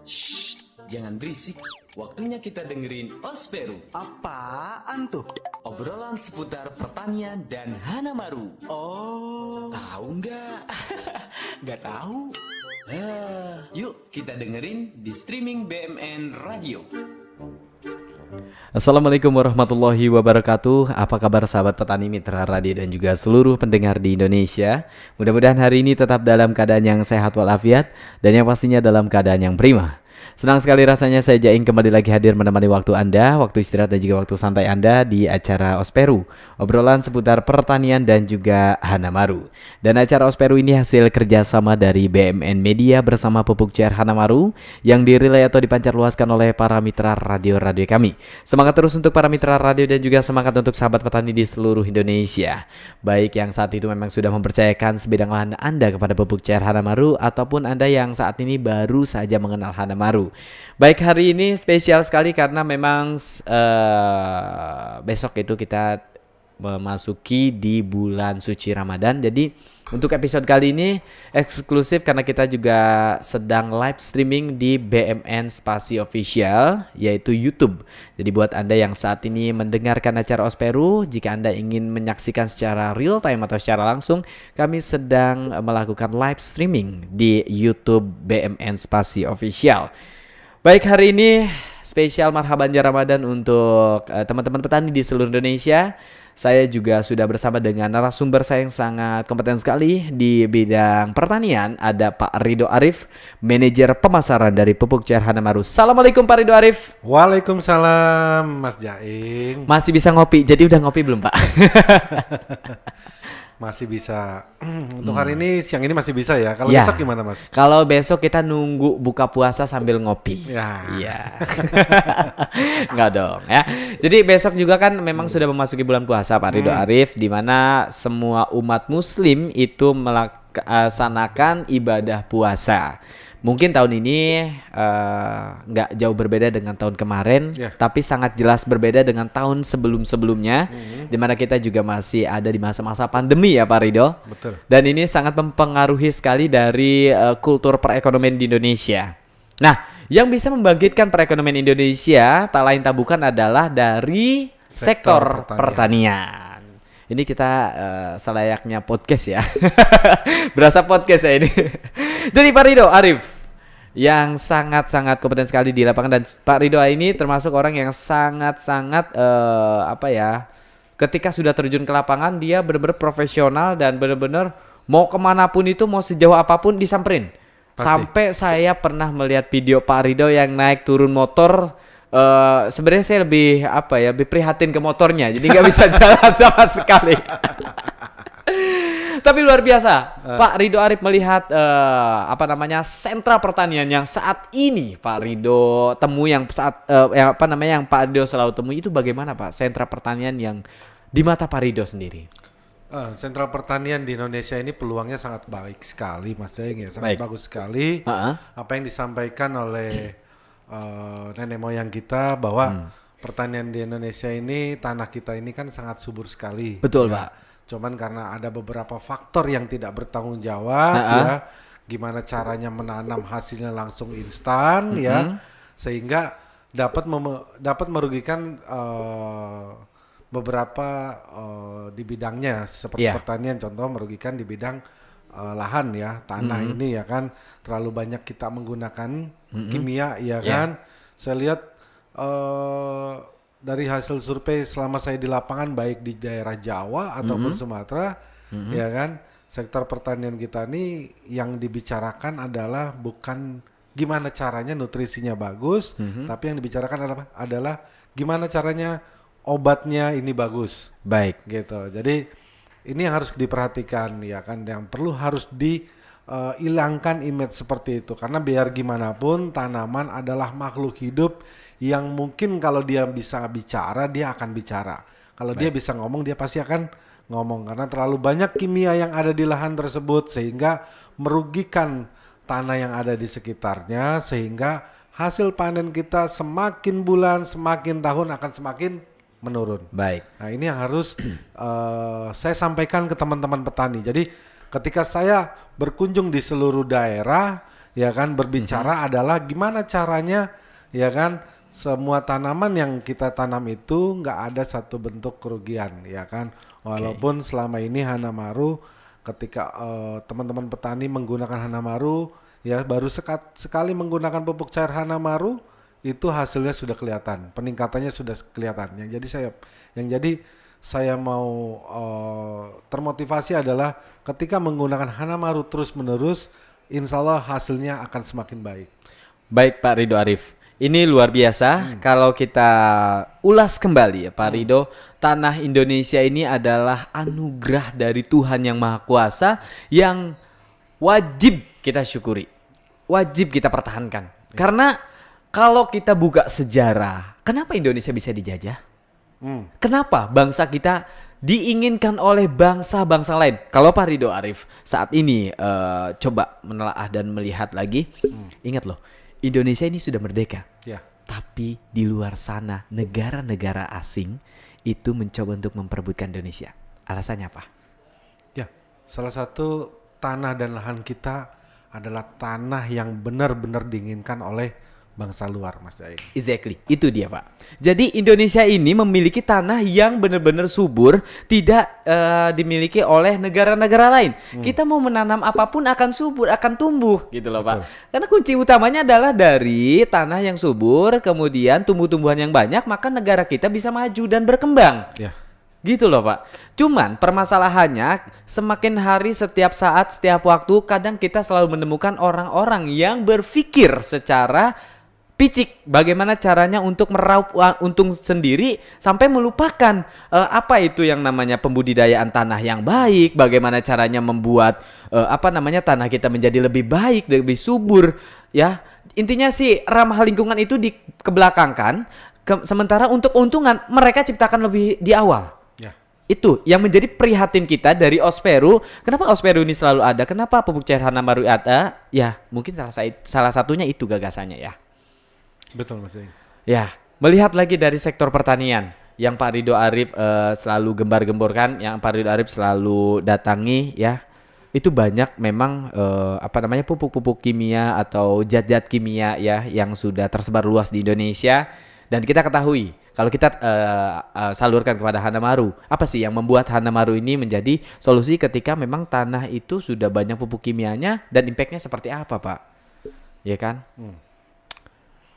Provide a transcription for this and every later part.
Shh, jangan berisik. Waktunya kita dengerin Osperu. Apaan tuh? Obrolan seputar pertanian dan Hanamaru. Oh, Tahu nggak? nggak tahu. Yuk kita dengerin di streaming BMN Radio. Assalamualaikum warahmatullahi wabarakatuh. Apa kabar sahabat petani mitra radio dan juga seluruh pendengar di Indonesia? Mudah-mudahan hari ini tetap dalam keadaan yang sehat walafiat dan yang pastinya dalam keadaan yang prima. Senang sekali rasanya saya Jaing kembali lagi hadir menemani waktu Anda, waktu istirahat dan juga waktu santai Anda di acara Osperu, obrolan seputar pertanian dan juga Hanamaru. Dan acara Osperu ini hasil kerjasama dari BMN Media bersama Pupuk Cair Hanamaru yang dirilai atau dipancarluaskan oleh para mitra radio-radio kami. Semangat terus untuk para mitra radio dan juga semangat untuk sahabat petani di seluruh Indonesia. Baik yang saat itu memang sudah mempercayakan sebidang lahan Anda kepada Pupuk Cair Hanamaru ataupun Anda yang saat ini baru saja mengenal Hanamaru. Baik, hari ini spesial sekali karena memang besok itu kita memasuki di bulan suci Ramadan. Jadi untuk episode kali ini eksklusif karena kita juga sedang live streaming di BMN Spasi Official yaitu YouTube. Jadi buat Anda yang saat ini mendengarkan acara Osperu, jika Anda ingin menyaksikan secara real time atau secara langsung, kami sedang melakukan live streaming di YouTube BMN Spasi Official. Baik, hari ini spesial marhaban ya Ramadan untuk teman-teman petani di seluruh Indonesia. Saya juga sudah bersama dengan narasumber saya yang sangat kompeten sekali di bidang pertanian. Ada Pak Ridho Arif, manajer pemasaran dari Pupuk Cair Hanamaru. Assalamualaikum Pak Ridho Arif. Waalaikumsalam Mas Jaing. Masih bisa ngopi, jadi udah ngopi belum Pak? Masih bisa. Untuk hari ini siang ini masih bisa ya. Kalau Ya. besok gimana Mas? Kalau besok kita nunggu buka puasa sambil ngopi. Ya. Iya. Nggak dong ya. Jadi besok juga kan memang sudah memasuki bulan puasa Pak Ridho Arif, di mana semua umat muslim itu melaksanakan ibadah puasa. Mungkin tahun ini nggak jauh berbeda dengan tahun kemarin, Ya. tapi sangat jelas berbeda dengan tahun sebelum-sebelumnya, di mana kita juga masih ada di masa-masa pandemi ya Pak Ridho. Betul. Dan ini sangat mempengaruhi sekali dari kultur perekonomian di Indonesia. Nah, yang bisa membangkitkan perekonomian Indonesia tak lain tak bukan adalah dari sektor pertanian. Ini kita selayaknya podcast ya. Berasa podcast ya ini. Jadi Pak Ridho Arif yang sangat-sangat kompeten sekali di lapangan, dan Pak Ridho ini termasuk orang yang sangat-sangat ketika sudah terjun ke lapangan dia benar-benar profesional dan benar-benar mau kemanapun itu, mau sejauh apapun disamperin. Pasti. Sampai saya pernah melihat video Pak Ridho yang naik turun motor. Sebenarnya saya lebih prihatin ke motornya, jadi nggak bisa jalan sama sekali. Tapi luar biasa, Pak Ridho Arif melihat sentra pertanian yang saat ini Pak Ridho temui, yang yang Pak Ridho selalu temui itu bagaimana Pak? Sentra pertanian yang di mata Pak Ridho sendiri. Sentral pertanian di Indonesia ini peluangnya sangat baik sekali Mas Jaing ya. Baik. Sangat bagus sekali. Ha-ha. Apa yang disampaikan oleh nenek moyang kita bahwa pertanian di Indonesia ini, tanah kita ini kan sangat subur sekali. Betul, ya. Pak. Cuman karena ada beberapa faktor yang tidak bertanggung jawab ya, gimana caranya menanam hasilnya langsung instan ya, sehingga dapat merugikan beberapa di bidangnya seperti pertanian, contoh merugikan di bidang lahan ya, tanah ini ya kan, terlalu banyak kita menggunakan kimia ya kan. Saya lihat dari hasil survei selama saya di lapangan baik di daerah Jawa ataupun Sumatera ya kan, sektor pertanian kita ini yang dibicarakan adalah bukan gimana caranya nutrisinya bagus, tapi yang dibicarakan adalah gimana caranya obatnya ini bagus. Baik. Gitu. Jadi ini yang harus diperhatikan ya kan, yang perlu harus dihilangkan image seperti itu, karena biar gimana pun tanaman adalah makhluk hidup yang mungkin kalau dia bisa bicara dia akan bicara, kalau dia bisa ngomong dia pasti akan ngomong, karena terlalu banyak kimia yang ada di lahan tersebut sehingga merugikan tanah yang ada di sekitarnya, sehingga hasil panen kita semakin bulan semakin tahun akan semakin menurun. Baik. Nah ini yang harus saya sampaikan ke teman-teman petani. Jadi ketika saya berkunjung di seluruh daerah ya kan berbicara adalah gimana caranya ya kan semua tanaman yang kita tanam itu nggak ada satu bentuk kerugian ya kan. Walaupun selama ini Hanamaru ketika teman-teman petani menggunakan Hanamaru ya baru sekali menggunakan pupuk cair Hanamaru itu hasilnya sudah kelihatan, peningkatannya sudah kelihatan. Yang jadi saya mau termotivasi adalah ketika menggunakan Hanamaru terus-menerus, insya Allah hasilnya akan semakin baik. Baik Pak Ridho Arif, ini luar biasa. Kalau kita ulas kembali ya Pak Ridho, tanah Indonesia ini adalah anugerah dari Tuhan Yang Maha Kuasa yang wajib kita syukuri, wajib kita pertahankan. Karena kalau kita buka sejarah, kenapa Indonesia bisa dijajah? Kenapa bangsa kita diinginkan oleh bangsa-bangsa lain? Kalau Pak Ridho Arif saat ini coba menelaah dan melihat lagi, ingat loh, Indonesia ini sudah merdeka. Ya. Tapi di luar sana negara-negara asing itu mencoba untuk memperebutkan Indonesia. Alasannya apa? Ya, salah satu tanah dan lahan kita adalah tanah yang benar-benar diinginkan oleh bangsa luar, Mas Daeng. Exactly, itu dia Pak. Jadi Indonesia ini memiliki tanah yang benar-benar subur, tidak dimiliki oleh negara-negara lain. Kita mau menanam apapun akan subur, akan tumbuh gitu loh Pak. Karena kunci utamanya adalah dari tanah yang subur, kemudian tumbuh-tumbuhan yang banyak, maka negara kita bisa maju dan berkembang. Ya. Gitu loh Pak. Cuman permasalahannya semakin hari, setiap saat, setiap waktu, kadang kita selalu menemukan orang-orang yang berpikir secara picik, bagaimana caranya untuk meraup untung sendiri sampai melupakan apa itu yang namanya pembudidayaan tanah yang baik, bagaimana caranya membuat tanah kita menjadi lebih baik, lebih subur ya. Intinya sih ramah lingkungan itu dikebelakangkan, sementara untuk keuntungan mereka ciptakan lebih di awal. Ya. Itu yang menjadi prihatin kita dari Osperu. Kenapa Osperu ini selalu ada? Kenapa pupuk cair Hanamaru ada? Ya, mungkin salah satunya itu gagasannya ya. Betul Mas Daeng. Ya, melihat lagi dari sektor pertanian yang Pak Ridho Arif selalu gembar-gemborkan, yang Pak Ridho Arif selalu datangi ya. Itu banyak memang pupuk-pupuk kimia atau zat-zat kimia ya yang sudah tersebar luas di Indonesia, dan kita ketahui kalau kita salurkan kepada Hanamaru, apa sih yang membuat Hanamaru ini menjadi solusi ketika memang tanah itu sudah banyak pupuk kimianya, dan impactnya seperti apa Pak? Ya kan?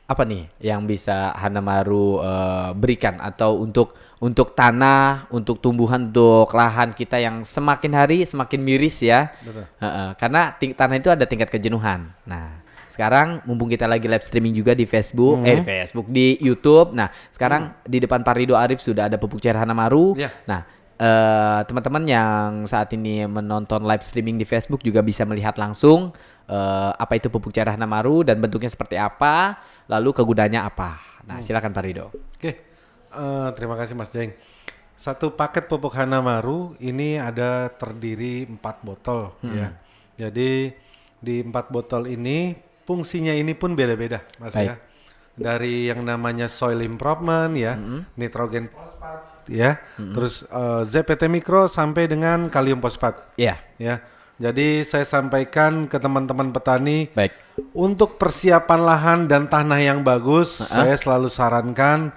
Apa nih yang bisa Hanamaru berikan atau untuk tanah, untuk tumbuhan, untuk lahan kita yang semakin hari semakin miris ya. Betul. Karena tanah itu ada tingkat kejenuhan. Nah, sekarang mumpung kita lagi live streaming juga di Facebook, di YouTube. Nah, sekarang di depan Pak Ridho Arif sudah ada pupuk cair Hanamaru. Yeah. Nah, teman-teman yang saat ini menonton live streaming di Facebook juga bisa melihat langsung apa itu pupuk cair Hanamaru dan bentuknya seperti apa, lalu kegunaannya apa. Nah, silakan Pak Ridho. Oke. Terima kasih Mas Daeng. Satu paket pupuk Hanamaru ini ada terdiri 4 botol ya. Jadi di 4 botol ini fungsinya ini pun beda-beda Mas ya. Dari yang namanya soil improvement ya, nitrogen fosfat ya, terus ZPT mikro sampai dengan kalium fosfat. Iya. Ya. Jadi saya sampaikan ke teman-teman petani, Baik. untuk persiapan lahan dan tanah yang bagus, saya selalu sarankan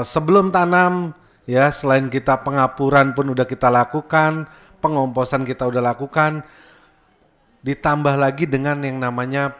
sebelum tanam ya, selain kita pengapuran pun udah kita lakukan, pengomposan kita udah lakukan, ditambah lagi dengan yang namanya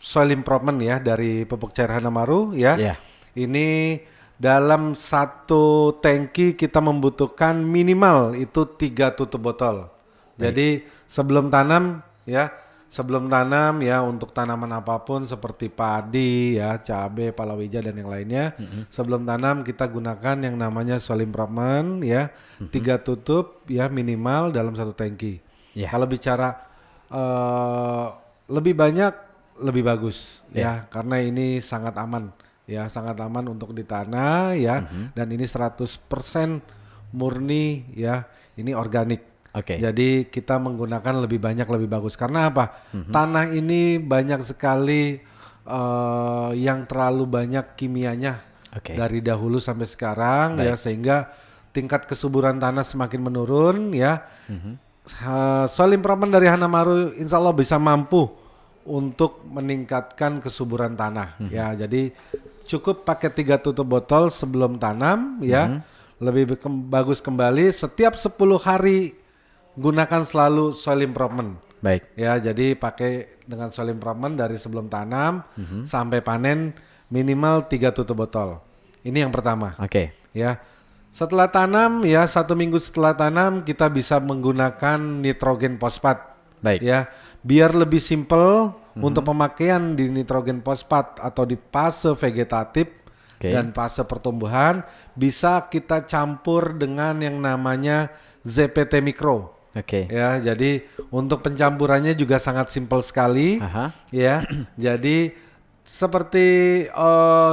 soil improvement ya dari pupuk cair Hanamaru ya. Yeah. Ini dalam satu tangki kita membutuhkan minimal itu 3 tutup botol. Jadi sebelum tanam ya untuk tanaman apapun seperti padi ya, cabai, palawija dan yang lainnya, sebelum tanam kita gunakan yang namanya soil improvement ya, 3 tutup ya minimal dalam satu tangki. Yeah. Kalau bicara lebih banyak lebih bagus ya, karena ini sangat aman ya, sangat aman untuk di tanah ya, dan ini 100% murni ya, ini organik. Oke. Jadi kita menggunakan lebih banyak lebih bagus. Karena apa? Tanah ini banyak sekali yang terlalu banyak kimianya dari dahulu sampai sekarang ya, sehingga tingkat kesuburan tanah semakin menurun ya. Soil improvement dari Hanamaru insya Allah bisa mampu untuk meningkatkan kesuburan tanah. Ya, jadi cukup pakai 3 tutup botol sebelum tanam ya. Lebih bagus kembali setiap 10 hari gunakan selalu soil improvement. Baik. Ya, jadi pakai dengan soil improvement dari sebelum tanam sampai panen minimal 3 tutup botol. Ini yang pertama. Oke. Ya. Setelah tanam ya 1 minggu setelah tanam kita bisa menggunakan nitrogen fosfat. Baik. Ya, biar lebih simpel untuk pemakaian di nitrogen fosfat atau di fase vegetatif dan fase pertumbuhan bisa kita campur dengan yang namanya ZPT Mikro. Oke. Ya, jadi untuk pencampurannya juga sangat simpel sekali. Ya, jadi seperti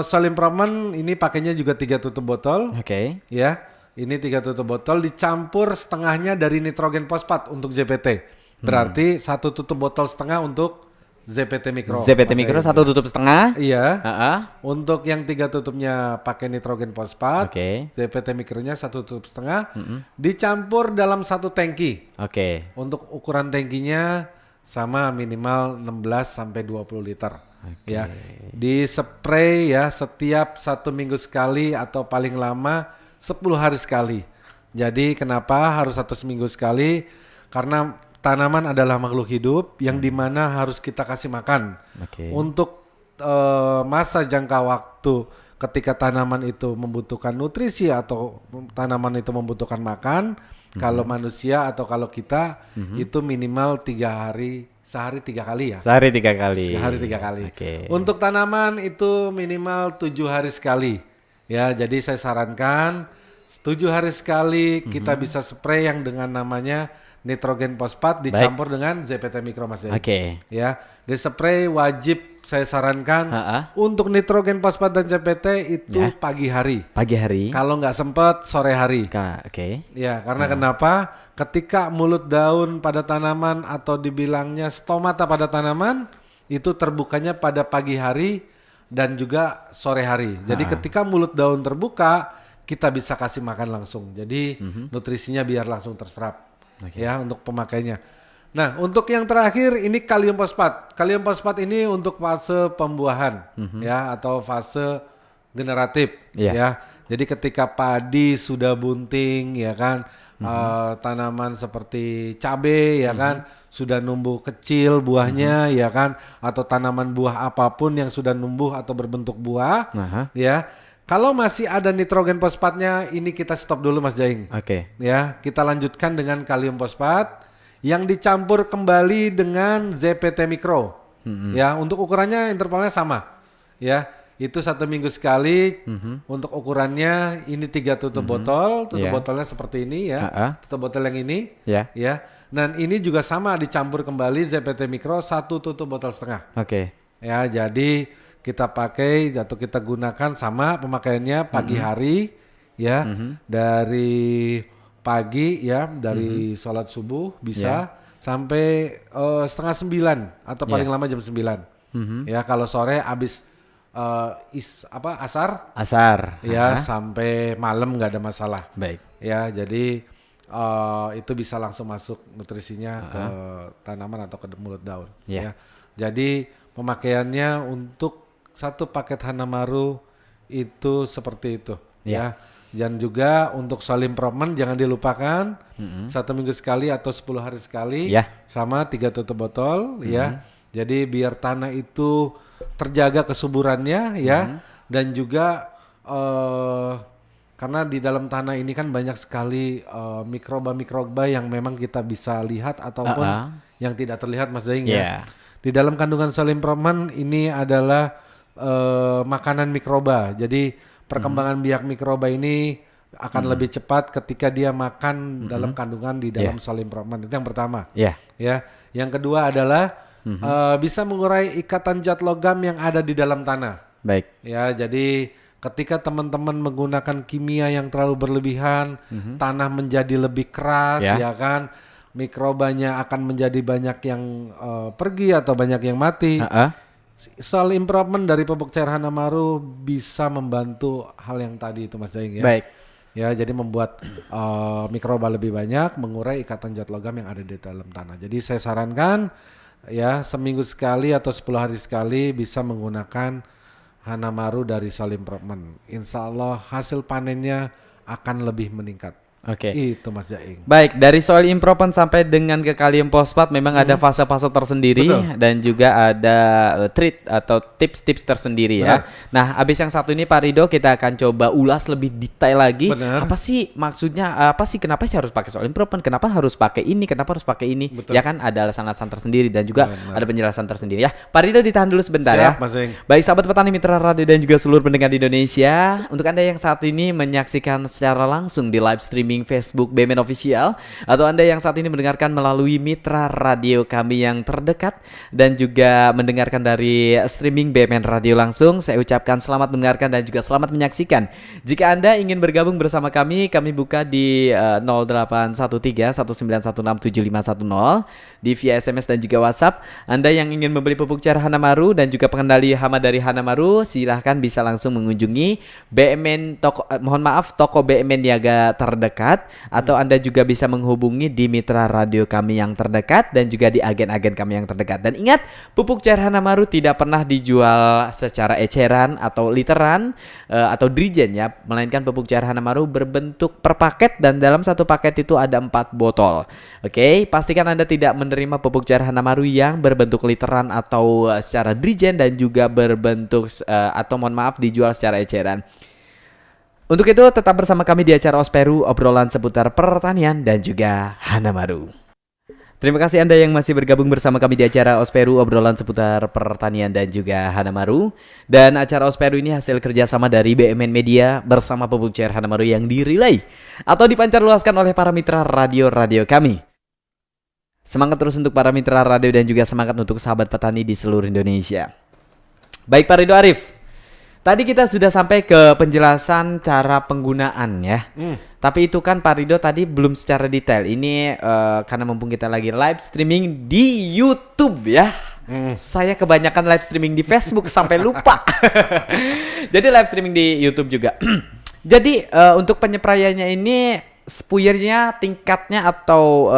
soil improvement ini pakainya juga 3 tutup botol. Oke. Ya, ini 3 tutup botol dicampur setengahnya dari nitrogen fosfat untuk ZPT. Berarti 1 tutup botol setengah untuk ZPT Mikro. ZPT Mikro 1 tutup setengah. Iya. Untuk yang 3 tutupnya pakai nitrogen fosfat. ZPT Mikronya 1 tutup setengah. Dicampur dalam 1 tangki. Untuk ukuran tangkinya sama minimal 16 sampai 20 liter. Ya, di spray ya setiap 1 minggu sekali atau paling lama 10 hari sekali. Jadi kenapa harus 1 minggu sekali? Karena tanaman adalah makhluk hidup yang dimana harus kita kasih makan. Untuk masa jangka waktu ketika tanaman itu membutuhkan nutrisi atau tanaman itu membutuhkan makan, kalau manusia atau kalau kita itu minimal 3 hari. Sehari 3 kali ya? Sehari 3 kali. Sehari 3 kali. Untuk tanaman itu minimal 7 hari sekali. Ya, jadi saya sarankan 7 hari sekali kita bisa spray yang dengan namanya nitrogen fosfat dicampur dengan ZPT Mikro, Mas Jai. Ya, di spray wajib saya sarankan untuk nitrogen fosfat dan ZPT itu pagi hari. Pagi hari. Kalau nggak sempat sore hari. Ya, karena kenapa? Ketika mulut daun pada tanaman atau dibilangnya stomata pada tanaman itu terbukanya pada pagi hari dan juga sore hari. Jadi ketika mulut daun terbuka kita bisa kasih makan langsung. Jadi nutrisinya biar langsung terserap. Ya, untuk pemakainya. Nah, untuk yang terakhir ini kalium fosfat. Kalium fosfat ini untuk fase pembuahan ya atau fase generatif ya. Jadi ketika padi sudah bunting ya kan, tanaman seperti cabai ya kan sudah numbuh kecil buahnya ya kan, atau tanaman buah apapun yang sudah numbuh atau berbentuk buah ya. Kalau masih ada nitrogen fosfatnya ini kita stop dulu, Mas Jaing. Ya, kita lanjutkan dengan kalium fosfat yang dicampur kembali dengan ZPT Mikro. Ya, untuk ukurannya intervalnya sama. Ya, itu 1 minggu sekali. Untuk ukurannya ini 3 tutup botol. Tutup botolnya seperti ini ya. Tutup botol yang ini. Ya. Dan ini juga sama dicampur kembali ZPT Mikro 1 tutup botol setengah. Ya, jadi kita pakai atau kita gunakan sama pemakaiannya pagi hari ya. Dari pagi ya, dari sholat subuh bisa sampai 8:30 atau paling lama jam 9. Ya, kalau sore habis asar ya sampai malam nggak ada masalah. Ya, jadi itu bisa langsung masuk nutrisinya ke tanaman atau ke mulut daun. Ya, jadi pemakaiannya untuk 1 paket Hanamaru itu seperti itu. Ya. Dan juga untuk soil improvement jangan dilupakan 1 minggu sekali atau 10 hari sekali sama 3 tutup botol ya. Jadi biar tanah itu terjaga kesuburannya ya, dan juga karena di dalam tanah ini kan banyak sekali mikroba-mikroba yang memang kita bisa lihat ataupun yang tidak terlihat, Mas Daing ya. Di dalam kandungan soil improvement ini adalah makanan mikroba. Jadi perkembangan biak mikroba ini akan lebih cepat ketika dia makan dalam kandungan di dalam soil improvement. Itu yang pertama. Ya. Yang kedua adalah bisa mengurai ikatan zat logam yang ada di dalam tanah. Ya, jadi ketika teman-teman menggunakan kimia yang terlalu berlebihan, tanah menjadi lebih keras, ya kan? Mikrobanya akan menjadi banyak yang pergi atau banyak yang mati. Soil improvement dari pupuk cair Hanamaru bisa membantu hal yang tadi itu, Mas Daing ya. Ya, jadi membuat mikroba lebih banyak, mengurai ikatan zat logam yang ada di dalam tanah. Jadi saya sarankan ya seminggu sekali atau 10 hari sekali bisa menggunakan Hanamaru dari Soil Improvement. Insya Allah hasil panennya akan lebih meningkat. Oke. Itu Mas Jaing. Baik, dari soil improvement sampai dengan ke kalium fosfat memang ada fase-fase tersendiri. Betul. Dan juga ada treat atau tips-tips tersendiri ya. Nah, habis yang satu ini Pak Rido kita akan coba ulas lebih detail lagi. Benar. Apa sih maksudnya? Apa sih kenapa sih harus pakai soil improvement? Kenapa harus pakai ini? Kenapa harus pakai ini? Betul. Ya kan ada alasan-alasan tersendiri dan juga Benar. ada penjelasan tersendiri ya. Pak Rido ditahan dulu sebentar ya. Siap, Mas Jaing. Baik sahabat petani mitra radio dan juga seluruh pendengar di Indonesia, untuk Anda yang saat ini menyaksikan secara langsung di live streaming Facebook BMN Official, atau Anda yang saat ini mendengarkan melalui mitra radio kami yang terdekat dan juga mendengarkan dari streaming BMN Radio langsung, saya ucapkan selamat mendengarkan dan juga selamat menyaksikan. Jika Anda ingin bergabung bersama kami buka di 0813-1916-7510 di via SMS dan juga WhatsApp. Anda yang ingin membeli pupuk cair Hanamaru dan juga pengendali hama dari Hanamaru, silahkan bisa langsung mengunjungi toko BMN Niaga terdekat, atau Anda juga bisa menghubungi di mitra radio kami yang terdekat dan juga di agen-agen kami yang terdekat. Dan ingat, pupuk cair Hanamaru tidak pernah dijual secara eceran atau literan atau drijen ya, melainkan pupuk cair Hanamaru berbentuk per paket dan dalam satu paket itu ada 4 botol. Oke, pastikan Anda tidak menerima pupuk cair Hanamaru yang berbentuk literan atau secara drijen dan juga berbentuk atau mohon maaf dijual secara eceran. Untuk itu tetap bersama kami di acara Osperu, obrolan seputar pertanian dan juga Hanamaru. Terima kasih Anda yang masih bergabung bersama kami di acara Osperu, obrolan seputar pertanian dan juga Hanamaru. Dan acara Osperu ini hasil kerjasama dari BMN Media bersama pupuk cair Hanamaru yang direlay atau dipancarluaskan oleh para mitra radio kami. Semangat terus untuk para mitra radio dan juga semangat untuk sahabat petani di seluruh Indonesia. Baik Pak Ridho Arif, tadi kita sudah sampai ke penjelasan cara penggunaan ya. Tapi itu kan Pak Ridho tadi belum secara detail. Ini karena mumpung kita lagi live streaming di YouTube ya. Saya kebanyakan live streaming di Facebook sampai lupa. Jadi live streaming di YouTube juga. Jadi untuk penyepraiannya ini spuyernya tingkatnya atau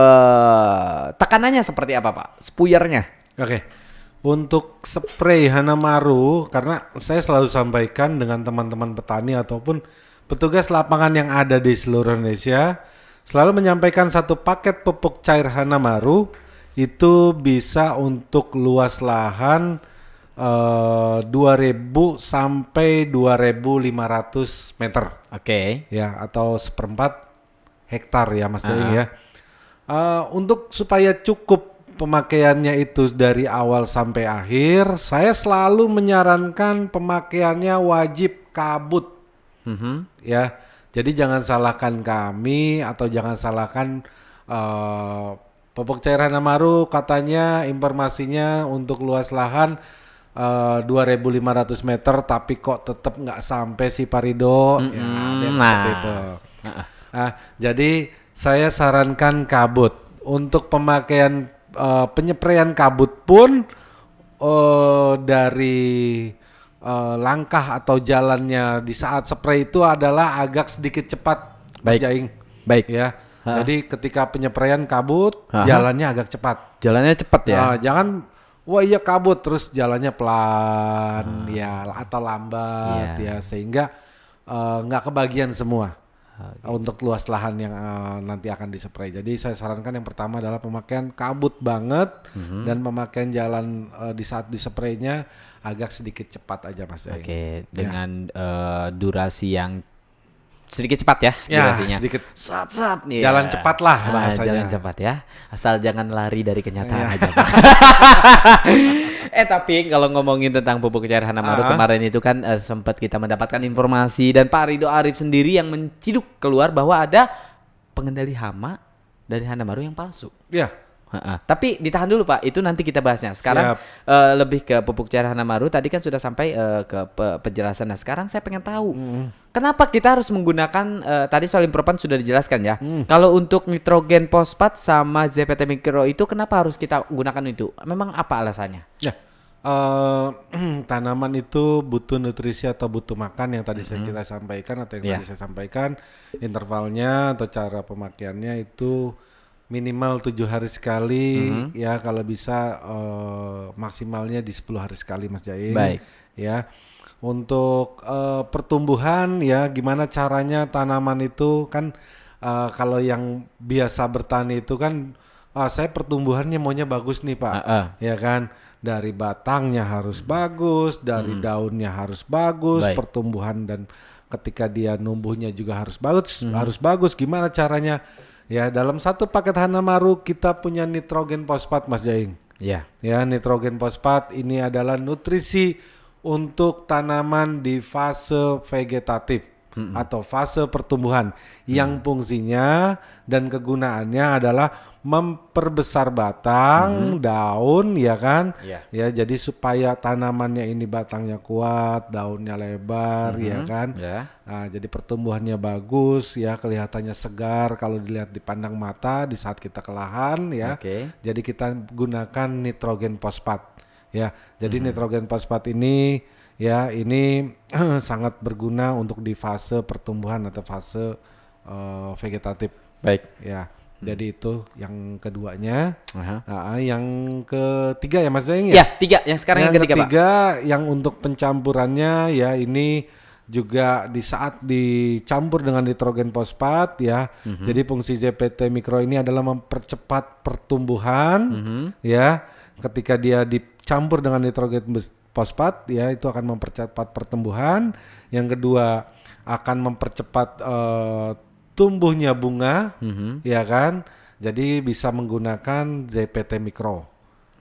tekanannya seperti apa Pak? Spuyernya. Oke. Untuk spray Hanamaru, karena saya selalu sampaikan dengan teman-teman petani ataupun petugas lapangan yang ada di seluruh Indonesia, selalu menyampaikan satu paket pupuk cair Hanamaru itu bisa untuk luas lahan 2000 sampai 2500 meter. Oke. Ya, atau 1/4 hektar ya Mas Jaing ya. Untuk supaya cukup pemakaiannya itu dari awal sampai akhir, saya selalu menyarankan pemakaiannya wajib kabut. Ya, jadi jangan salahkan kami atau jangan salahkan pupuk cair Hanamaru, katanya informasinya untuk luas lahan 2500 meter, tapi kok tetap nggak sampai si Pak Ridho. Ya, ada yang seperti itu. Jadi saya sarankan kabut. Untuk pemakaian penyepraian kabut pun dari langkah atau jalannya di saat spray itu adalah agak sedikit cepat. Baik. Jaing. Baik Ya. Jadi ketika penyepraian kabut, jalannya agak cepat. Jalannya cepat ya. Jangan wah iya kabut terus jalannya pelan ya atau lambat ya sehingga nggak kebagian semua. Untuk luas lahan yang nanti akan dispray. Jadi saya sarankan yang pertama adalah pemakaian kabut banget dan pemakaian jalan di saat dispraynya agak sedikit cepat aja Mas. Oke, dengan durasi yang sedikit cepat ya, durasinya. Sedikit Sat-sat nih. jalan cepat lah bahasanya. Jalan cepat ya. Asal jangan lari dari kenyataan aja. Tapi kalau ngomongin tentang pupuk cair Hanamaru kemarin itu kan sempat kita mendapatkan informasi dan Pak Ridho Arif sendiri yang menciduk keluar bahwa ada pengendali hama dari Hanamaru yang palsu. Ya. Tapi ditahan dulu Pak, itu nanti kita bahasnya. Sekarang lebih ke pupuk cair Hanamaru. Tadi kan sudah sampai ke penjelasan. Nah sekarang saya pengen tahu kenapa kita harus menggunakan tadi soil improvement sudah dijelaskan ya. Kalau untuk nitrogen fosfat sama ZPT mikro itu kenapa harus kita gunakan itu? Memang apa alasannya? Ya. Tanaman itu butuh nutrisi atau butuh makan yang tadi kita sampaikan atau yang tadi saya sampaikan, intervalnya atau cara pemakaiannya itu minimal 7 hari sekali, ya kalau bisa maksimalnya di 10 hari sekali Mas Jaing. Baik. Ya. Untuk pertumbuhan ya gimana caranya tanaman itu kan kalau yang biasa bertani itu kan saya pertumbuhannya maunya bagus nih Pak. Ya kan? Dari batangnya harus bagus, dari daunnya harus bagus, Baik. pertumbuhan dan ketika dia numbuhnya juga harus bagus. Gimana caranya? Ya, dalam satu paket Hanamaru kita punya nitrogen fosfat Mas Jaing. Ya. Ya, nitrogen fosfat ini adalah nutrisi untuk tanaman di fase vegetatif atau fase pertumbuhan yang fungsinya dan kegunaannya adalah memperbesar batang, daun, ya kan? Iya. Ya, jadi supaya tanamannya ini batangnya kuat, daunnya lebar, ya kan? Ya. Nah, jadi pertumbuhannya bagus, ya kelihatannya segar kalau dilihat dipandang mata di saat kita ke lahan, ya. Oke. Jadi kita gunakan nitrogen fosfat, ya. Jadi nitrogen fosfat ini, ya ini sangat berguna untuk di fase pertumbuhan atau fase vegetatif, Baik. ya. Jadi itu yang keduanya. Aha. Nah, yang ketiga ya Mas Daeng Ya, 3. Yang sekarang yang ketiga, Pak. ketiga yang untuk pencampurannya ya ini juga di saat dicampur dengan nitrogen fosfat ya. Jadi fungsi ZPT Mikro ini adalah mempercepat pertumbuhan ya. Ketika dia dicampur dengan nitrogen fosfat ya itu akan mempercepat pertumbuhan. Yang kedua akan mempercepat tumbuhnya bunga, ya kan? Jadi bisa menggunakan ZPT Mikro.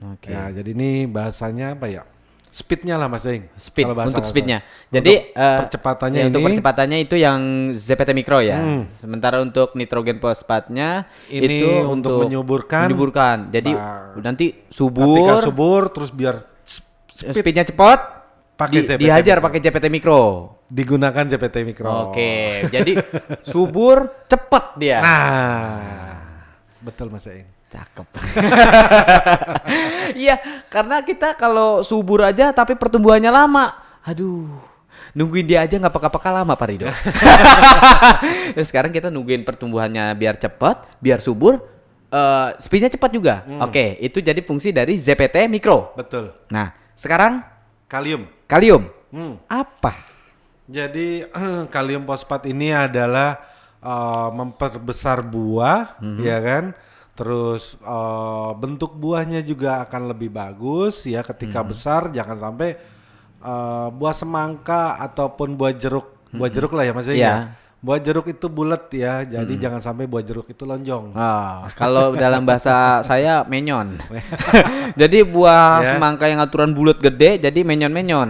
Oke. Ya, jadi ini bahasanya apa ya? Speednya lah Mas Daeng. Speed Kalau bahasa untuk kasar. speednya. Untuk Jadi percepatannya ya, ini. untuk percepatannya itu yang ZPT Mikro ya. Sementara untuk nitrogen fosfatnya Ini itu untuk menyuburkan. Jadi Nah, nanti Ketika subur, subur terus biar speednya cepat, Pakai ZPT dihajar Mikro. pakai ZPT Mikro. digunakan ZPT Mikro. Oke, jadi subur cepat dia. Nah, betul Mas Daeng. Cakep. Iya, karena kita kalau subur aja tapi pertumbuhannya lama. Aduh, nungguin dia aja nggak peka-peka lama Pak Rido. Ya, sekarang kita nungguin pertumbuhannya biar cepat, biar subur, speednya cepat juga. Oke, itu jadi fungsi dari ZPT Mikro. Betul. Nah, sekarang Kalium. kalium. Hmm. Apa? Jadi kalium fosfat ini adalah memperbesar buah, ya kan? Terus bentuk buahnya juga akan lebih bagus ya ketika besar. Jangan sampai buah semangka ataupun buah jeruk lah ya Mas ya. Iya. Buah jeruk itu bulat ya, jadi jangan sampai buah jeruk itu lonjong. Kalau dalam bahasa saya menyon. Jadi buah Ya. semangka yang aturan bulat gede jadi menyon-menyon.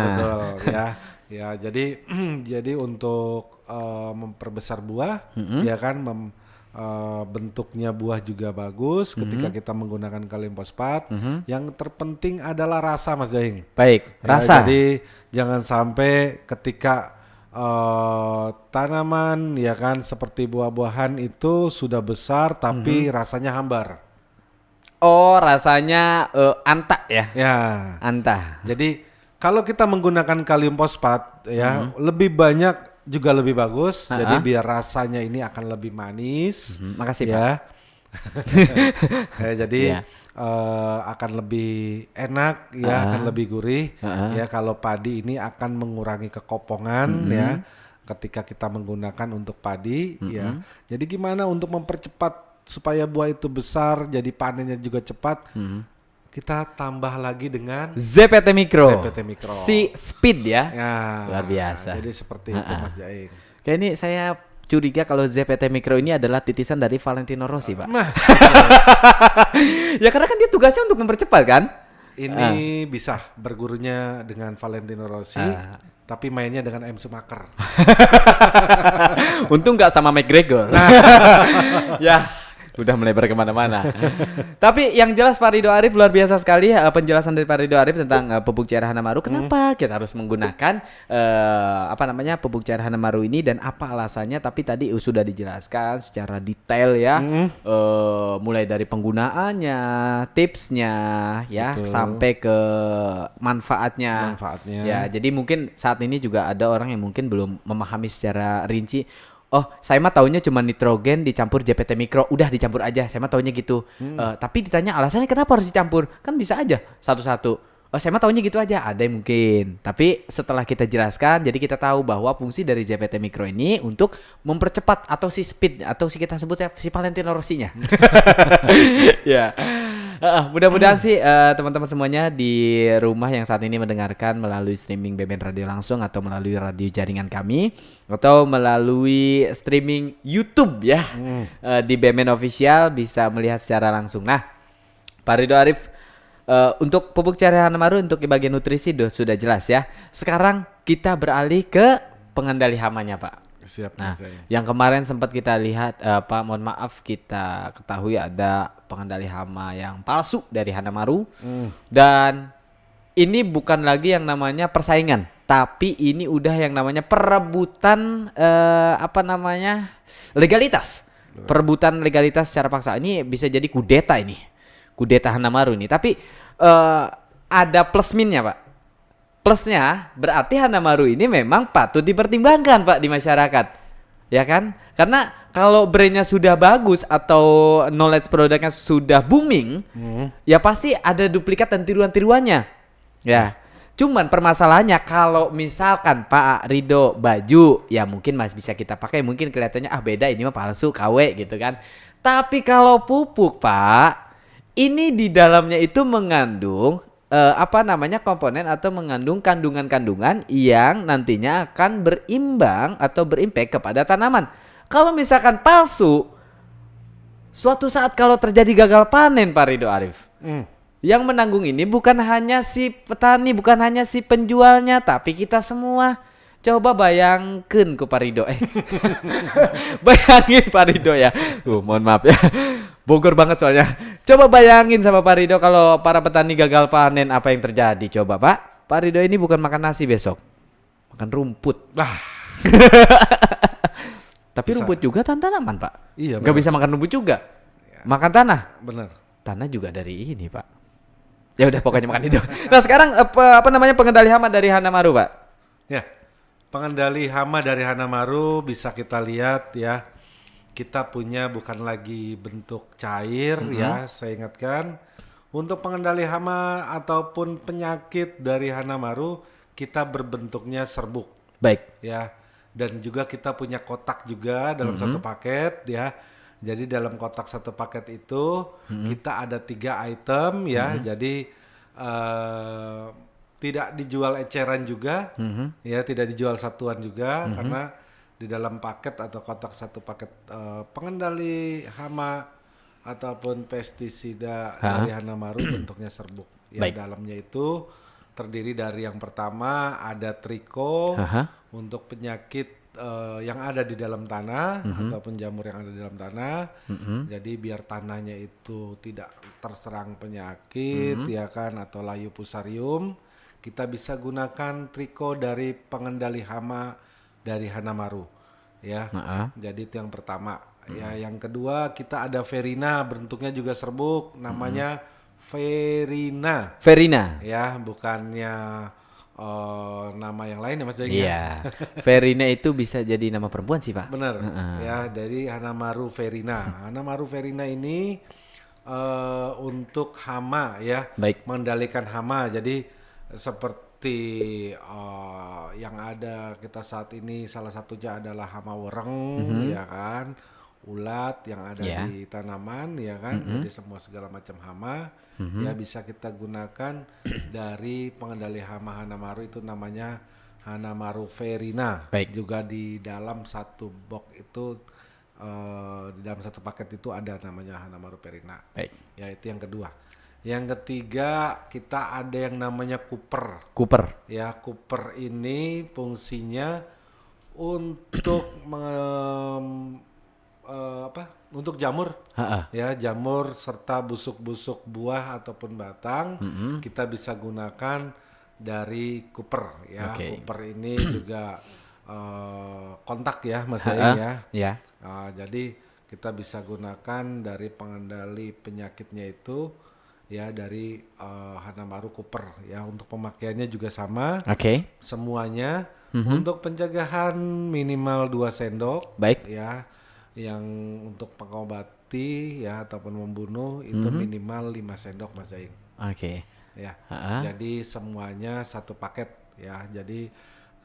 Betul ya. Ya, jadi jadi untuk memperbesar buah, ya kan, bentuknya buah juga bagus ketika kita menggunakan kalium fosfat. Yang terpenting adalah rasa Mas Daeng. Baik, Ya, rasa. jadi jangan sampai ketika tanaman ya kan seperti buah-buahan itu sudah besar tapi rasanya hambar. Oh, rasanya anta ya. Ya. Anta. Jadi kalau kita menggunakan kalium fosfat ya lebih banyak juga lebih bagus. Jadi biar rasanya ini akan lebih manis. Makasih, Pak. ya. Ya, jadi Iya. akan lebih enak ya, akan lebih gurih ya. Kalau padi ini akan mengurangi kekopongan ya ketika kita menggunakan untuk padi ya. Jadi gimana untuk mempercepat supaya buah itu besar, jadi panennya juga cepat? Kita tambah lagi dengan ZPT Mikro. ZPT Mikro. Si speed ya. ya. Luar biasa. Jadi seperti itu Mas Jaeng. Kayak ini saya curiga kalau ZPT Mikro ini adalah titisan dari Valentino Rossi, Pak. Nah, Ya karena kan dia tugasnya untuk mempercepat kan? ini bisa bergurunya dengan Valentino Rossi, tapi mainnya dengan M. Schumacher. Untung nggak sama McGregor. Ya, udah melebar kemana-mana. Tapi yang jelas Pak Rido Arif luar biasa sekali penjelasan dari Pak Rido Arif tentang pupuk cair Hanamaru. Kenapa kita harus menggunakan pupuk cair Hanamaru ini dan apa alasannya? Tapi tadi sudah dijelaskan secara detail ya, mulai dari penggunaannya, tipsnya, ya sampai ke manfaatnya. Manfaatnya. Ya, jadi mungkin saat ini juga ada orang yang mungkin belum memahami secara rinci. oh saya mah taunya cuma nitrogen dicampur JPT mikro, udah dicampur aja. Saya mah taunya gitu. Tapi ditanya alasannya kenapa harus dicampur? Kan bisa aja satu-satu. Oh saya mah taunya gitu aja, ada yang mungkin. Tapi setelah kita jelaskan, jadi kita tahu bahwa fungsi dari JPT mikro ini untuk mempercepat atau si speed atau si kita sebutnya si Valentino Rossi-nya. Ya. Mudah-mudahan sih teman-teman semuanya di rumah yang saat ini mendengarkan melalui streaming BBN Radio langsung atau melalui radio jaringan kami atau melalui streaming YouTube ya di BBN Official bisa melihat secara langsung. Nah, Pak Ridho Arif, untuk pupuk cairan Hanamaru untuk bagian nutrisi sudah jelas ya. Sekarang kita beralih ke pengendali hamanya, Pak. Siap. Nah, yang kemarin sempat kita lihat, Pak, mohon maaf kita ketahui ada pengendali hama yang palsu dari Hanamaru. Dan ini bukan lagi yang namanya persaingan, tapi ini udah yang namanya perebutan legalitas. Perebutan legalitas secara paksa. Ini bisa jadi kudeta ini. Kudeta Hanamaru ini. Tapi ada plus minusnya, Pak. Plusnya berarti Hanamaru ini memang patut dipertimbangkan, Pak, di masyarakat. Ya kan? Karena kalau brandnya sudah bagus atau knowledge produknya sudah booming, ya pasti ada duplikat dan tiruan-tiruannya. Ya. Cuman permasalahannya kalau misalkan Pak Ridho baju, ya mungkin masih bisa kita pakai, mungkin kelihatannya beda, ini mah palsu, KW gitu kan. Tapi kalau pupuk, Pak, ini di dalamnya itu mengandung komponen atau mengandung kandungan-kandungan yang nantinya akan berimbang atau berimpact kepada tanaman. Kalau misalkan palsu, suatu saat kalau terjadi gagal panen, Pak Ridho Arif, yang menanggung ini bukan hanya si petani, bukan hanya si penjualnya, tapi kita semua. Coba bayangkan ke Pak Ridho. Bayangin Pak Ridho ya. Mohon maaf ya. Bogor banget soalnya. Coba bayangin sama Pak Ridho kalau para petani gagal panen, apa yang terjadi. Coba Pak. Pak Ridho ini bukan makan nasi besok. Makan rumput. Tapi Bisa. rumput juga tanaman, Pak. Iya, Gak benar. bisa makan rumput juga. Makan tanah. Benar. Tanah juga dari ini, Pak. Ya udah pokoknya makan itu. Nah, sekarang pengendali hama dari Hanamaru, Pak? Ya. Pengendali hama dari Hanamaru bisa kita lihat ya. Kita punya bukan lagi bentuk cair ya, saya ingatkan. Untuk pengendali hama ataupun penyakit dari Hanamaru, kita berbentuknya serbuk Baik. ya. Dan juga kita punya kotak juga dalam satu paket ya. Jadi dalam kotak satu paket itu kita ada 3 item ya. Jadi tidak dijual eceran juga, ya tidak dijual satuan juga, karena di dalam paket atau kotak satu paket pengendali hama ataupun pestisida dari Hanamaru bentuknya serbuk. Yang Baik. dalamnya itu terdiri dari yang pertama ada triko untuk penyakit yang ada di dalam tanah ataupun jamur yang ada di dalam tanah. Jadi biar tanahnya itu tidak terserang penyakit ya kan atau layu fusarium. Kita bisa gunakan triko dari pengendali hama dari Hanamaru ya. Jadi itu yang pertama. Ya, yang kedua kita ada Verina, bentuknya juga serbuk, namanya Verina. Verina. Ya, bukannya nama yang lain ya Mas Jeng. Iya. Verina itu bisa jadi nama perempuan sih, Pak. Bener. Ya, dari Hanamaru Verina. Hanamaru Verina ini untuk hama ya. Baik. Mengendalikan hama. Jadi seperti yang ada kita saat ini salah satunya adalah hama wereng ya kan, ulat yang ada di tanaman ya kan, jadi semua segala macam hama ya bisa kita gunakan dari pengendali hama Hanamaru itu namanya Hanamaru Verina. Baik. Juga di dalam satu box itu di dalam satu paket itu ada namanya Hanamaru Verina. Baik. Ya itu yang kedua. Yang ketiga kita ada yang namanya Cooper. Cooper. Ya, Cooper ini fungsinya untuk untuk jamur. Ya, jamur serta busuk-busuk buah ataupun batang kita bisa gunakan dari Cooper ya. Cooper ini juga kontak ya Mas Zain ya. Ya. Jadi kita bisa gunakan dari pengendali penyakitnya itu ya dari Hanamaru Cooper ya. Untuk pemakaiannya juga sama. Oke. Semuanya untuk pencegahan minimal 2 sendok Baik. ya. Yang untuk pengobati ya ataupun membunuh itu minimal 5 sendok Mas Zaing. Oke. Ya. Ha-ha. Jadi semuanya satu paket ya. Jadi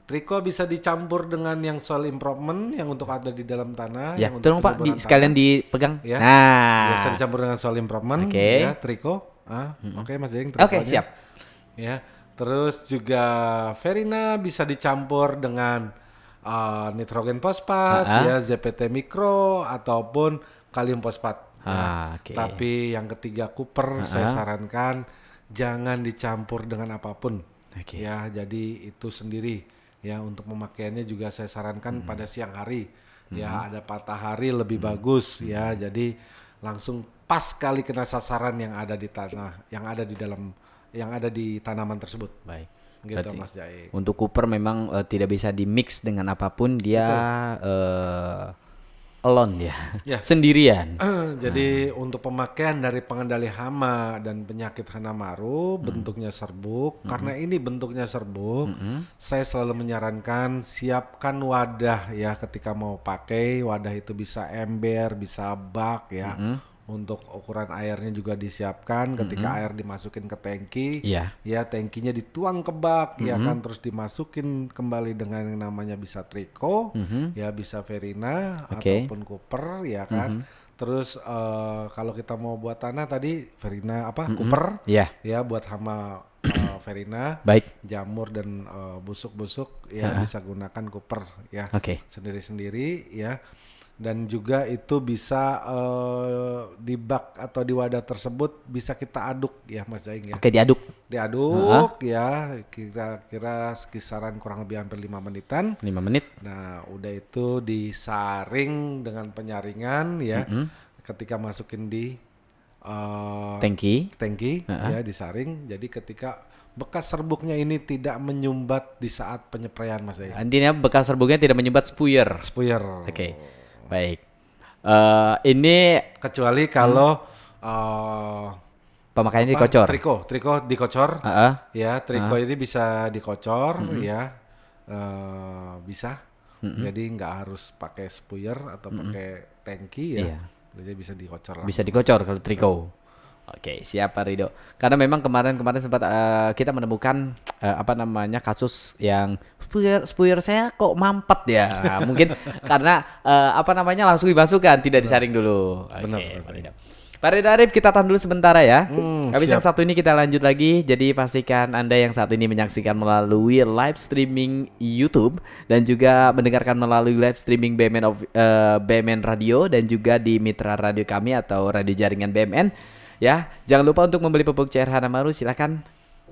triko bisa dicampur dengan yang soil improvement yang untuk ada di dalam tanah, Ya, yang untuk tolong Pak penyuburan sekalian tanah. dipegang. Ya. Nah. Biasa dicampur dengan soil improvement Oke. ya, triko. Oke Mas Jeng, Oke, siap. Ya. Terus juga Verina bisa dicampur dengan nitrogen fosfat ya, ZPT mikro ataupun kalium fosfat. Ya. Oke. Tapi yang ketiga Cooper saya sarankan jangan dicampur dengan apapun. Oke. Ya, jadi itu sendiri. Ya, untuk pemakaiannya juga saya sarankan pada siang hari. Ya, ada matahari lebih bagus ya. Jadi langsung pas kali kena sasaran yang ada di tanah, yang ada di dalam, yang ada di tanaman tersebut. Baik. Gitu Berarti Mas Jae. untuk Cooper memang tidak bisa di mix dengan apapun, dia alone ya. Ya. Sendirian. Jadi untuk pemakaian dari pengendali hama dan penyakit Hanamaru bentuknya serbuk. Karena ini bentuknya serbuk, saya selalu menyarankan siapkan wadah ya ketika mau pakai. Wadah itu bisa ember, bisa bak ya. Untuk ukuran airnya juga disiapkan. Ketika air dimasukin ke tangki, Iya. ya tangkinya dituang ke bak ya kan, terus dimasukin kembali dengan yang namanya bisa triko, ya bisa Verina Oke. ataupun Cooper ya kan. Terus kalau kita mau buat tanah tadi Verina Cooper Iya. ya buat hama Verina, Baik. jamur dan busuk-busuk ya bisa gunakan Cooper ya Oke. sendiri-sendiri ya. Dan juga itu bisa di bak atau di wadah tersebut bisa kita aduk ya Mas Zaing ya. Oke, diaduk. Diaduk ya kira-kira kisaran kurang lebih hampir 5 menitan. 5 menit. Nah udah itu disaring dengan penyaringan ya. Ketika masukin di Tangki. ya disaring. Jadi ketika bekas serbuknya ini tidak menyumbat di saat penyepraian Mas Zaing. Intinya bekas serbuknya tidak menyumbat spuyer. Spuyer. Oke. Baik. Ini Kecuali kalau pemakaiannya dikocor. Triko dikocor. Ya, triko ini bisa dikocor ya. Bisa. Jadi nggak harus pakai spuyer atau pakai tangki ya. Iya. Jadi bisa dikocor lah. Bisa dikocor kalau triko. Oke, siap Pak Rido. Karena memang kemarin sempat kita menemukan kasus yang spuyer saya kok mampet ya. Nah, mungkin karena langsung dibasuhkan, tidak disaring dulu. Oke, Pak Rido. Pak Rido Arif, kita tahan dulu sebentar ya. Habis yang satu ini kita lanjut lagi. Jadi pastikan Anda yang saat ini menyaksikan melalui live streaming YouTube dan juga mendengarkan melalui live streaming BMN Radio dan juga di mitra radio kami atau radio jaringan BMN. Ya, jangan lupa untuk membeli pupuk cair Hanamaru, silakan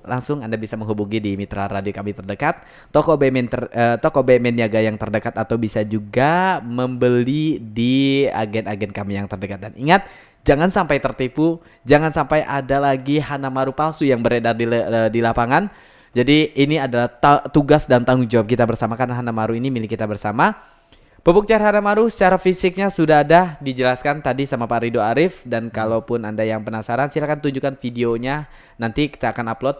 langsung Anda bisa menghubungi di mitra radio kami terdekat, toko BMN Niaga yang terdekat, atau bisa juga membeli di agen-agen kami yang terdekat. Dan ingat, jangan sampai tertipu, jangan sampai ada lagi Hanamaru palsu yang beredar di lapangan. Jadi ini adalah tugas dan tanggung jawab kita bersama, karena Hanamaru ini milik kita bersama. Pupuk cair Hanamaru secara fisiknya sudah ada dijelaskan tadi sama Pak Rido Arif. Dan kalaupun Anda yang penasaran, silakan tunjukkan videonya, nanti kita akan upload.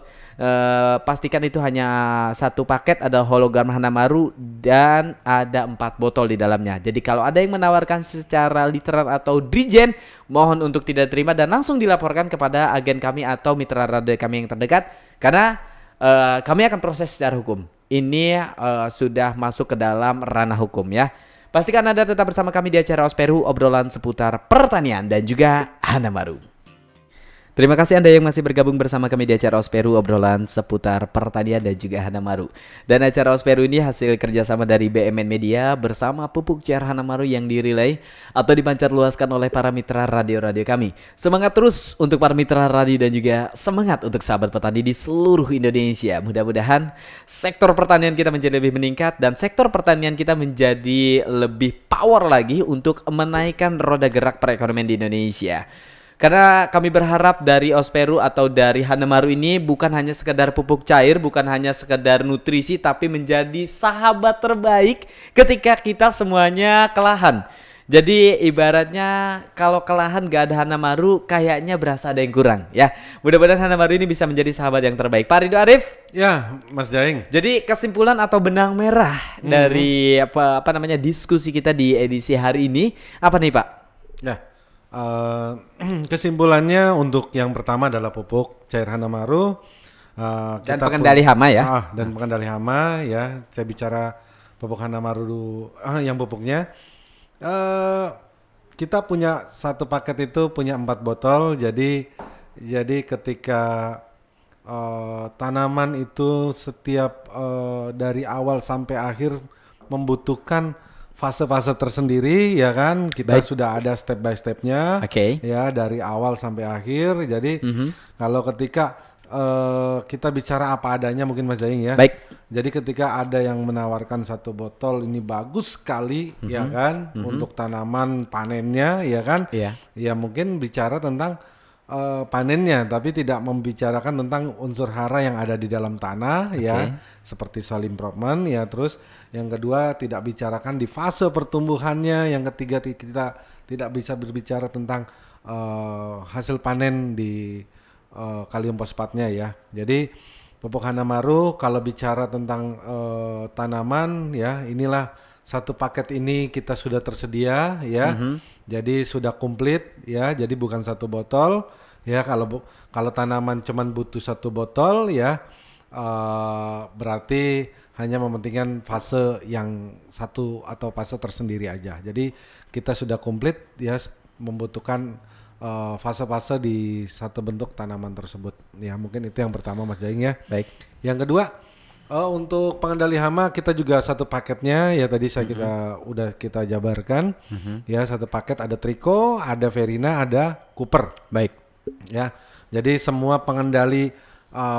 Pastikan itu hanya satu paket, ada hologram Hanamaru dan ada 4 botol di dalamnya. Jadi kalau ada yang menawarkan secara literal atau drigen, mohon untuk tidak terima dan langsung dilaporkan kepada agen kami atau mitra radio kami yang terdekat, karena kami akan proses secara hukum. Ini sudah masuk ke dalam ranah hukum ya. Pastikan Anda tetap bersama kami di acara Osperu, obrolan seputar pertanian dan juga Hanamaru. Terima kasih Anda yang masih bergabung bersama kami di acara Osperu, obrolan seputar pertanian dan juga Hanamaru. Dan acara Osperu ini hasil kerjasama dari BMN Media bersama pupuk cair Hanamaru yang dirilai atau dipancarluaskan oleh para mitra radio-radio kami. Semangat terus untuk para mitra radio dan juga semangat untuk sahabat petani di seluruh Indonesia. Mudah-mudahan sektor pertanian kita menjadi lebih meningkat dan sektor pertanian kita menjadi lebih power lagi untuk menaikkan roda gerak perekonomian di Indonesia. Karena kami berharap dari Osperu atau dari Hanamaru ini bukan hanya sekedar pupuk cair, bukan hanya sekedar nutrisi, tapi menjadi sahabat terbaik ketika kita semuanya kelahan. Jadi ibaratnya kalau ke lahan gak ada Hanamaru kayaknya berasa ada yang kurang ya. Mudah-mudahan Hanamaru ini bisa menjadi sahabat yang terbaik. Pak Ridho Arif. Ya, Mas Jaing. Jadi kesimpulan atau benang merah dari apa namanya diskusi kita di edisi hari ini apa nih Pak? Ya, kesimpulannya untuk yang pertama adalah pupuk cair Hanamaru. Dan pengendali hama ya. Dan pengendali hama ya. Saya bicara pupuk Hanamaru dulu, yang pupuknya. Kita punya satu paket itu punya 4 botol. Jadi ketika tanaman itu setiap dari awal sampai akhir membutuhkan fase-fase tersendiri ya kan, kita sudah ada step by stepnya. Ya dari awal sampai akhir. Jadi kalau ketika kita bicara apa adanya mungkin Mas Jaing ya. Jadi ketika ada yang menawarkan satu botol ini bagus sekali ya kan untuk tanaman panennya ya kan. Ya mungkin bicara tentang panennya tapi tidak membicarakan tentang unsur hara yang ada di dalam tanah ya, seperti soil improvement ya. Terus yang kedua tidak bicarakan di fase pertumbuhannya. Yang ketiga kita tidak bisa berbicara tentang hasil panen di kalium fosfatnya ya. Jadi pupuk Hanamaru kalau bicara tentang tanaman ya, inilah satu paket ini kita sudah tersedia ya. Jadi sudah komplit ya. Jadi bukan satu botol ya. Kalau tanaman cuman butuh satu botol ya, berarti hanya mementingkan fase yang satu atau fase tersendiri aja. Jadi kita sudah komplit ya, membutuhkan fase-fase di satu bentuk tanaman tersebut. Ya mungkin itu yang pertama Mas Jaing ya. Yang kedua untuk pengendali hama kita juga satu paketnya ya, tadi udah kita jabarkan. Ya satu paket ada Trico, ada Verina, ada Cooper. Ya. Jadi semua pengendali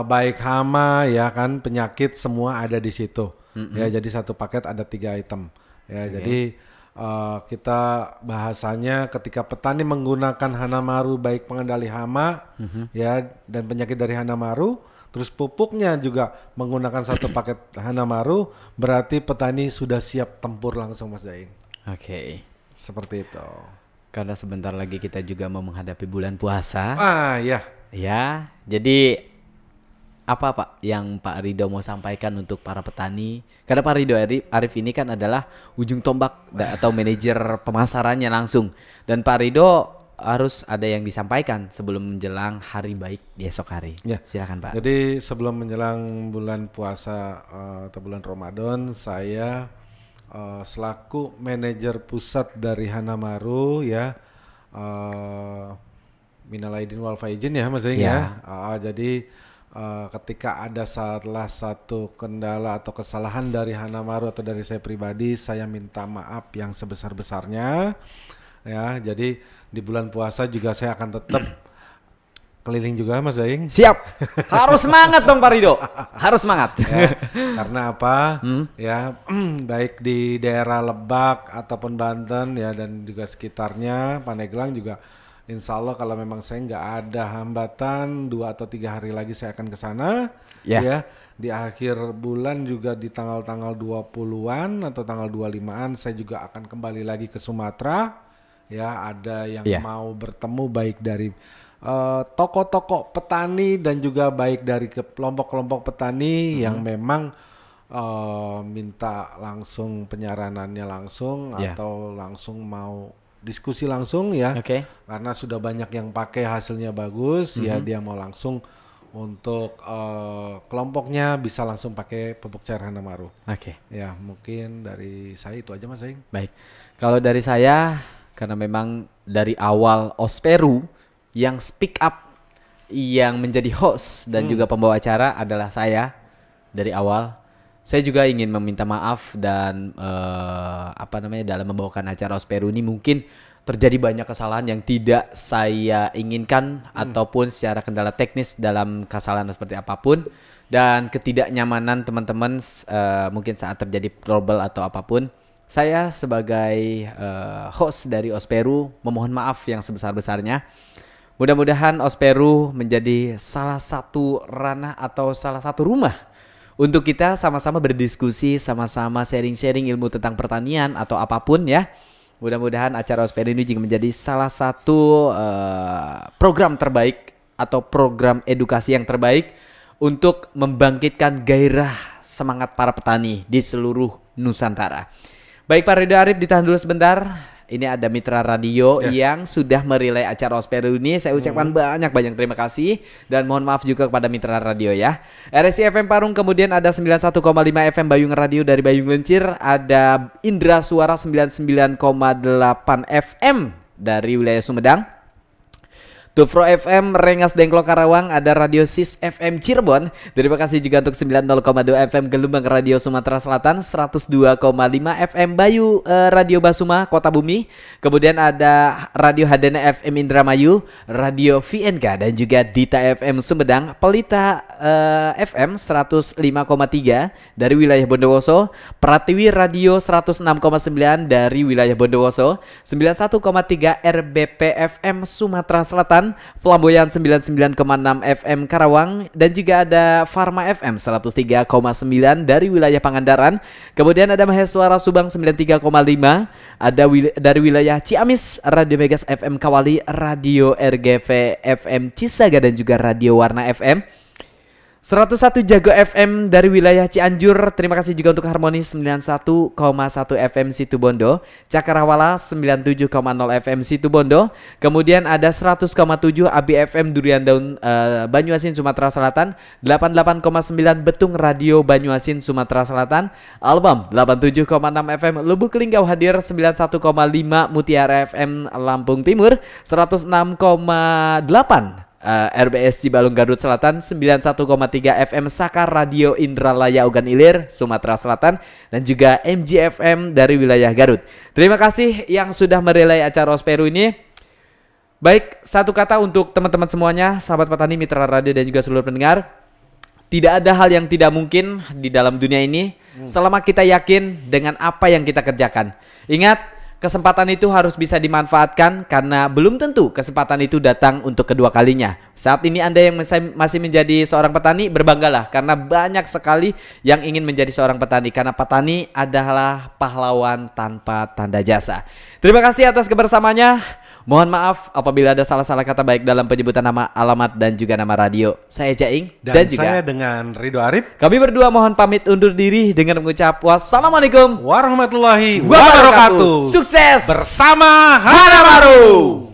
baik hama ya kan, penyakit semua ada di situ. Ya jadi satu paket ada 3 item. Ya jadi kita bahasanya ketika petani menggunakan Hanamaru baik pengendali hama ya dan penyakit dari Hanamaru, terus pupuknya juga menggunakan satu paket Hanamaru, berarti petani sudah siap tempur langsung Mas Jaing. Seperti itu. Karena sebentar lagi kita juga mau menghadapi bulan puasa. Ya. Jadi apa Pak yang Pak Ridho mau sampaikan untuk para petani? Karena Pak Ridho Arif ini kan adalah ujung tombak atau manajer pemasarannya langsung. Dan Pak Ridho harus ada yang disampaikan sebelum menjelang hari baik di esok hari. Silakan Pak. Jadi sebelum menjelang bulan puasa atau bulan Ramadan, saya selaku manajer pusat dari Hanamaru ya, minal aidin wal faizin ya Mas Zaing ya. Jadi ketika ada salah satu kendala atau kesalahan dari Hanamaru atau dari saya pribadi, saya minta maaf yang sebesar-besarnya ya. Jadi di bulan puasa juga saya akan tetap keliling juga Mas Zaing. Siap. Harus semangat dong Pak Ridho. Harus semangat. Ya, karena apa? Ya, baik di daerah Lebak ataupun Banten ya dan juga sekitarnya, Pandeglang juga, insya Allah kalau memang saya nggak ada hambatan 2 atau 3 hari lagi saya akan ke sana. Ya, di akhir bulan juga di tanggal-tanggal 20-an atau tanggal 25-an saya juga akan kembali lagi ke Sumatera. Ya, ada yang mau bertemu baik dari tokoh-tokoh petani dan juga baik dari kelompok-kelompok petani yang memang minta langsung penyaranannya langsung atau langsung mau diskusi langsung ya. Karena sudah banyak yang pakai hasilnya bagus ya, dia mau langsung untuk kelompoknya bisa langsung pakai pupuk cair Hanamaru. Ya mungkin dari saya itu aja Mas Zaing. Baik, kalau dari saya karena memang dari awal Osperu yang speak up, yang menjadi host dan juga pembawa acara adalah saya dari awal. Saya juga ingin meminta maaf dan dalam membawakan acara Osperu ini mungkin terjadi banyak kesalahan yang tidak saya inginkan ataupun secara kendala teknis dalam kesalahan seperti apapun dan ketidaknyamanan teman-teman mungkin saat terjadi trouble atau apapun. Saya sebagai host dari Osperu memohon maaf yang sebesar-besarnya. Mudah-mudahan Osperu menjadi salah satu ranah atau salah satu rumah untuk kita sama-sama berdiskusi, sama-sama sharing-sharing ilmu tentang pertanian atau apapun ya. Mudah-mudahan acara Osperi ini juga menjadi salah satu program terbaik atau program edukasi yang terbaik untuk membangkitkan gairah semangat para petani di seluruh Nusantara. Baik Pak Ridho Arif, ditahan dulu sebentar. Ini ada mitra radio yang sudah merilai acara Osperi ini. Saya ucapkan banyak terima kasih dan mohon maaf juga kepada mitra radio ya. RSI FM Parung, kemudian ada 91,5 FM Bayung Radio dari Bayung Lencir, ada Indra Suara 99,8 FM dari wilayah Sumedang. Tufro FM Rengas Dengklok Karawang, ada Radio Sis FM Cirebon. Terima kasih juga untuk 90,2 FM Gelombang Radio Sumatera Selatan, 102,5 FM Bayu Radio Basuma Kota Bumi. Kemudian ada Radio Hadana FM Indramayu, Radio VNK dan juga Dita FM Sumedang, Pelita FM 105,3 dari wilayah Bondowoso, Pratiwi Radio 106,9 dari wilayah Bondowoso, 91,3 RBP FM Sumatera Selatan, Flamboyan 99,6 FM Karawang, dan juga ada Farma FM 103,9 dari wilayah Pangandaran. Kemudian ada Maheswara Subang 93,5, ada dari wilayah Ciamis Radio Megas FM Kawali, Radio RGV FM Cisaga dan juga Radio Warna FM 101 Jago FM dari wilayah Cianjur. Terima kasih juga untuk Harmoni 91,1 FM Situbondo, Cakrawala 97,0 FM Situbondo. Kemudian ada 100,7 AB FM Durian Daun Banyuasin Sumatera Selatan, 88,9 Betung Radio Banyuasin Sumatera Selatan, Albam 87,6 FM Lubuk Linggau hadir, 91,5 Mutiara FM Lampung Timur, 106,8 RBS Cibalung Garut Selatan, 91,3 FM Saka Radio Indralaya Ugan Ilir Sumatera Selatan, dan juga MGFM dari wilayah Garut. Terima kasih yang sudah merelay acara Osperu ini. Baik, satu kata untuk teman-teman semuanya, sahabat petani, mitra radio dan juga seluruh pendengar. Tidak ada hal yang tidak mungkin di dalam dunia ini selama kita yakin dengan apa yang kita kerjakan. Ingat, kesempatan itu harus bisa dimanfaatkan karena belum tentu kesempatan itu datang untuk kedua kalinya. Saat ini Anda yang masih menjadi seorang petani, berbanggalah karena banyak sekali yang ingin menjadi seorang petani, karena petani adalah pahlawan tanpa tanda jasa. Terima kasih atas kebersamaannya. Mohon maaf apabila ada salah-salah kata baik dalam penyebutan nama, alamat, dan juga nama radio. Saya Jaing dan juga saya dengan Ridho Arif. Kami berdua mohon pamit undur diri dengan mengucap wassalamualaikum Warahmatullahi wabarakatuh. Sukses Bersama Hana Baru.